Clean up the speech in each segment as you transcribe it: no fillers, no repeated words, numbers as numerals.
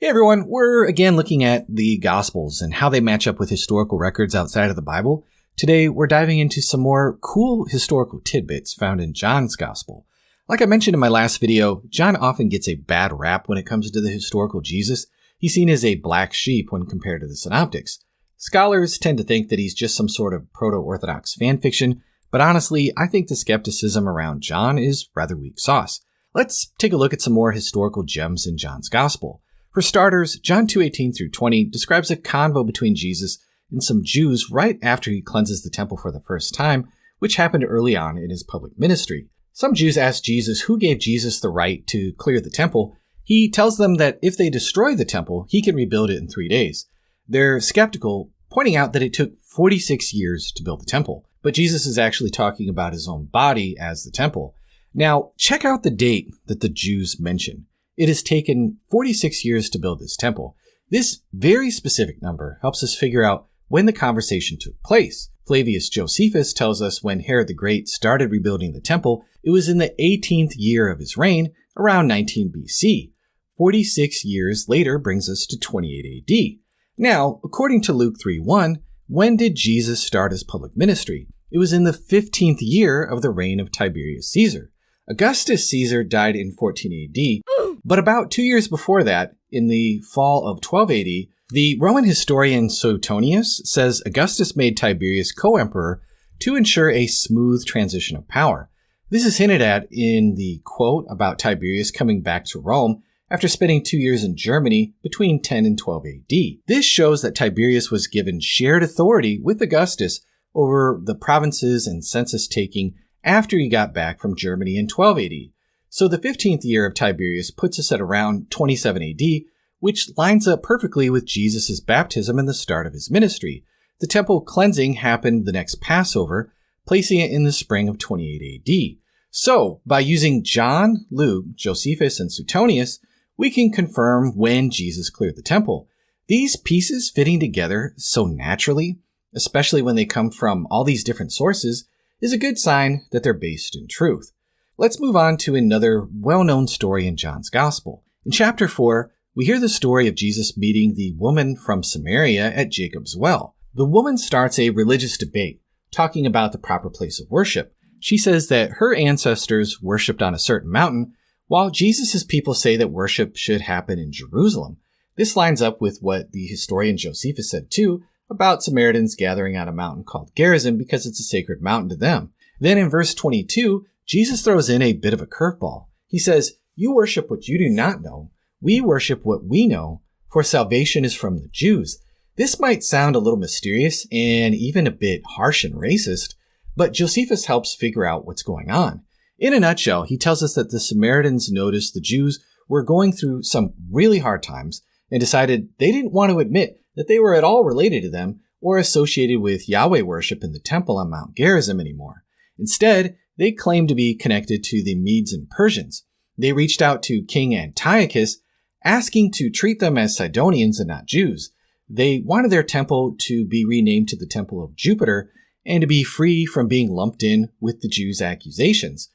Hey everyone, we're again looking at the Gospels and how they match up with historical records outside of the Bible. Today, we're diving into some more cool historical tidbits found in John's Gospel. Like I mentioned in my last video, John often gets a bad rap when it comes to the historical Jesus. He's seen as a black sheep when compared to the Synoptics. Scholars tend to think that he's just some sort of proto-orthodox fanfiction, but honestly, I think the skepticism around John is rather weak sauce. Let's take a look at some more historical gems in John's Gospel. For starters, John 2:18 through 20 describes a convo between Jesus and some Jews right after he cleanses the temple for the first time, which happened early on in his public ministry. Some Jews ask Jesus who gave Jesus the right to clear the temple. He tells them that if they destroy the temple, he can rebuild it in 3 days. They're skeptical, pointing out that it took 46 years to build the temple, but Jesus is actually talking about his own body as the temple. Now, check out the date that the Jews mention. It has taken 46 years to build this temple. This very specific number helps us figure out when the conversation took place. Flavius Josephus tells us when Herod the Great started rebuilding the temple, it was in the 18th year of his reign, around 19 BC. 46 years later brings us to 28 AD. Now, according to Luke 3:1, when did Jesus start his public ministry? It was in the 15th year of the reign of Tiberius Caesar. Augustus Caesar died in 14 AD, but about 2 years before that, in the fall of 12 AD, the Roman historian Suetonius says Augustus made Tiberius co-emperor to ensure a smooth transition of power. This is hinted at in the quote about Tiberius coming back to Rome after spending 2 years in Germany between 10 and 12 AD. This shows that Tiberius was given shared authority with Augustus over the provinces and census taking after he got back from Germany in 12 AD. So the 15th year of Tiberius puts us at around 27 AD, which lines up perfectly with Jesus' baptism and the start of his ministry. The temple cleansing happened the next Passover, placing it in the spring of 28 AD. So, by using John, Luke, Josephus, and Suetonius, we can confirm when Jesus cleared the temple. These pieces fitting together so naturally, especially when they come from all these different sources, is a good sign that they're based in truth. Let's move on to another well-known story in John's Gospel. In chapter 4, we hear the story of Jesus meeting the woman from Samaria at Jacob's well. The woman starts a religious debate, talking about the proper place of worship. She says that her ancestors worshipped on a certain mountain, while Jesus' people say that worship should happen in Jerusalem. This lines up with what the historian Josephus said too, about Samaritans gathering on a mountain called Gerizim because it's a sacred mountain to them. Then in verse 22, Jesus throws in a bit of a curveball. He says, "You worship what you do not know. We worship what we know, for salvation is from the Jews." This might sound a little mysterious and even a bit harsh and racist, but Josephus helps figure out what's going on. In a nutshell, he tells us that the Samaritans noticed the Jews were going through some really hard times and decided they didn't want to admit that they were at all related to them or associated with Yahweh worship in the temple on Mount Gerizim anymore. Instead, they claimed to be connected to the Medes and Persians. They reached out to King Antiochus, asking to treat them as Sidonians and not Jews. They wanted their temple to be renamed to the Temple of Jupiter and to be free from being lumped in with the Jews' accusations.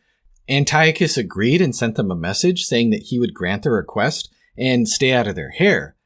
Antiochus agreed and sent them a message saying that he would grant their request and stay out of their hair.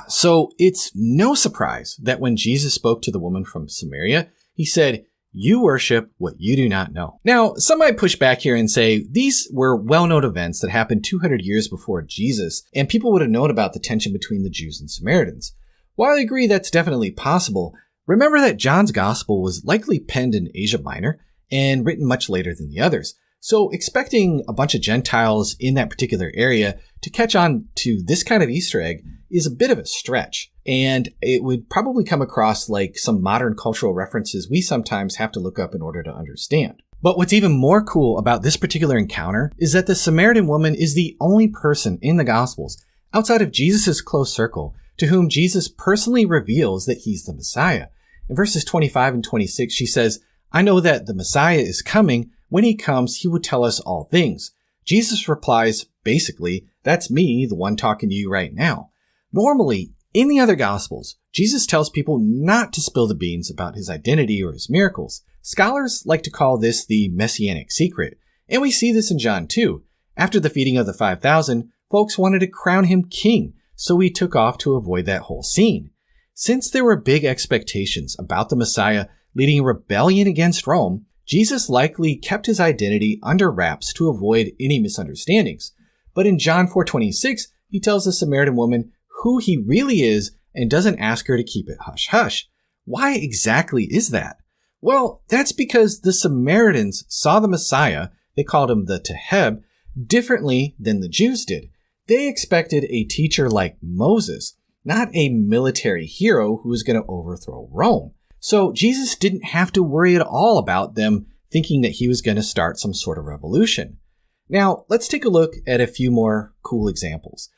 So it's no surprise that when Jesus spoke to the woman from Samaria, he said, "You worship what you do not know." Now, some might push back here and say these were well-known events that happened 200 years before Jesus, and people would have known about the tension between the Jews and Samaritans. While I agree that's definitely possible, remember that John's Gospel was likely penned in Asia Minor and written much later than the others. So expecting a bunch of Gentiles in that particular area to catch on to this kind of Easter egg is a bit of a stretch, and it would probably come across like some modern cultural references we sometimes have to look up in order to understand. But what's even more cool about this particular encounter is that the Samaritan woman is the only person in the Gospels outside of Jesus' close circle to whom Jesus personally reveals that he's the Messiah. In verses 25 and 26, she says, "I know that the Messiah is coming. When he comes, he will tell us all things." Jesus replies, basically, "That's me, the one talking to you right now." Normally, in the other Gospels, Jesus tells people not to spill the beans about his identity or his miracles. Scholars like to call this the messianic secret, and we see this in John too. After the feeding of the 5,000, folks wanted to crown him king, so he took off to avoid that whole scene. Since there were big expectations about the Messiah leading a rebellion against Rome, Jesus likely kept his identity under wraps to avoid any misunderstandings. But in John 4:26, he tells the Samaritan woman who he really is and doesn't ask her to keep it hush-hush. Why exactly is that? Well, that's because the Samaritans saw the Messiah, they called him the Teheb, differently than the Jews did. They expected a teacher like Moses, not a military hero who was going to overthrow Rome. So Jesus didn't have to worry at all about them thinking that he was going to start some sort of revolution. Now, let's take a look at a few more cool examples.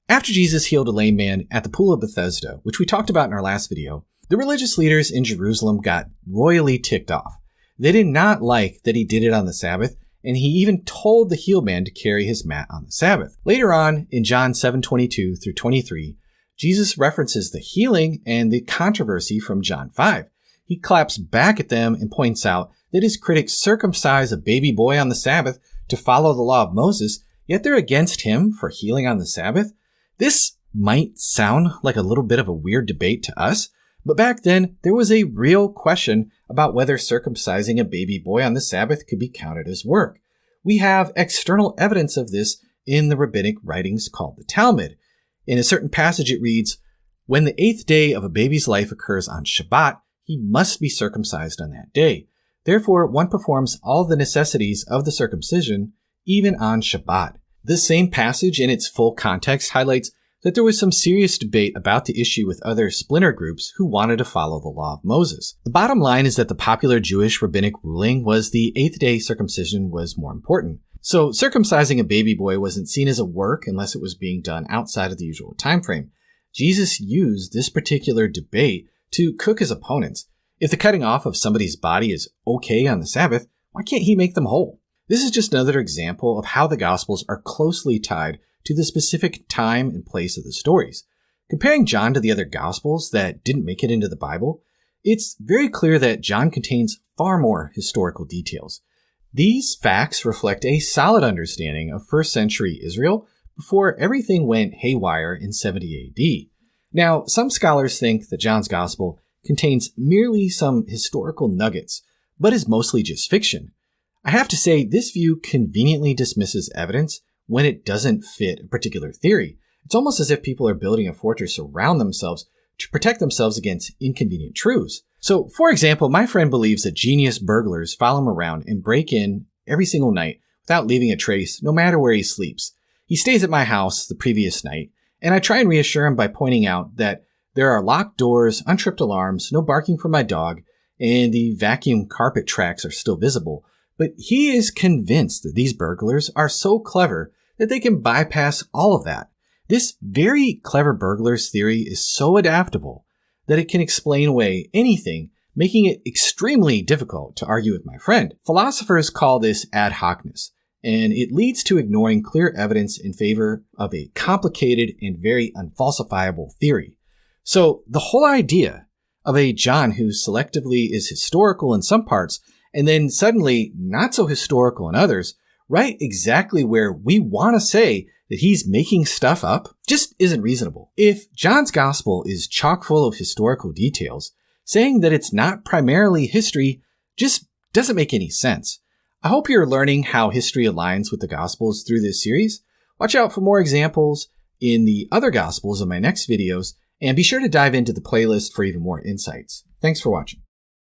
After Jesus healed a lame man at the Pool of Bethesda, which we talked about in our last video, the religious leaders in Jerusalem got royally ticked off. They did not like that he did it on the Sabbath, and he even told the healed man to carry his mat on the Sabbath. Later on, in John 7:22 through 23, Jesus references the healing and the controversy from John 5. He claps back at them and points out that his critics circumcise a baby boy on the Sabbath to follow the law of Moses, yet they're against him for healing on the Sabbath. This might sound like a little bit of a weird debate to us, but back then there was a real question about whether circumcising a baby boy on the Sabbath could be counted as work. We have external evidence of this in the rabbinic writings called the Talmud. In a certain passage it reads, "When the 8th day of a baby's life occurs on Shabbat, he must be circumcised on that day. Therefore, one performs all the necessities of the circumcision, even on Shabbat." This same passage in its full context highlights that there was some serious debate about the issue with other splinter groups who wanted to follow the law of Moses. The bottom line is that the popular Jewish rabbinic ruling was the 8th day circumcision was more important. So circumcising a baby boy wasn't seen as a work unless it was being done outside of the usual time frame. Jesus used this particular debate to cook his opponents. If the cutting off of somebody's body is okay on the Sabbath, why can't he make them whole? This is just another example of how the Gospels are closely tied to the specific time and place of the stories. Comparing John to the other Gospels that didn't make it into the Bible, it's very clear that John contains far more historical details. These facts reflect a solid understanding of first century Israel before everything went haywire in 70 AD. Now, some scholars think that John's Gospel contains merely some historical nuggets, but is mostly just fiction. I have to say, this view conveniently dismisses evidence when it doesn't fit a particular theory. It's almost as if people are building a fortress around themselves to protect themselves against inconvenient truths. So, for example, my friend believes that genius burglars follow him around and break in every single night without leaving a trace, no matter where he sleeps. He stays at my house the previous night, and I try and reassure him by pointing out that there are locked doors, untripped alarms, no barking from my dog, and the vacuum carpet tracks are still visible. But he is convinced that these burglars are so clever that they can bypass all of that. This very clever burglar's theory is so adaptable that it can explain away anything, making it extremely difficult to argue with my friend. Philosophers call this ad hocness, and it leads to ignoring clear evidence in favor of a complicated and very unfalsifiable theory. So the whole idea of a John who selectively is historical in some parts and then suddenly not so historical in others, right exactly where we want to say that he's making stuff up, just isn't reasonable. If John's Gospel is chock full of historical details, saying that it's not primarily history just doesn't make any sense. I hope you're learning how history aligns with the Gospels through this series. Watch out for more examples in the other Gospels in my next videos, and be sure to dive into the playlist for even more insights. Thanks for watching.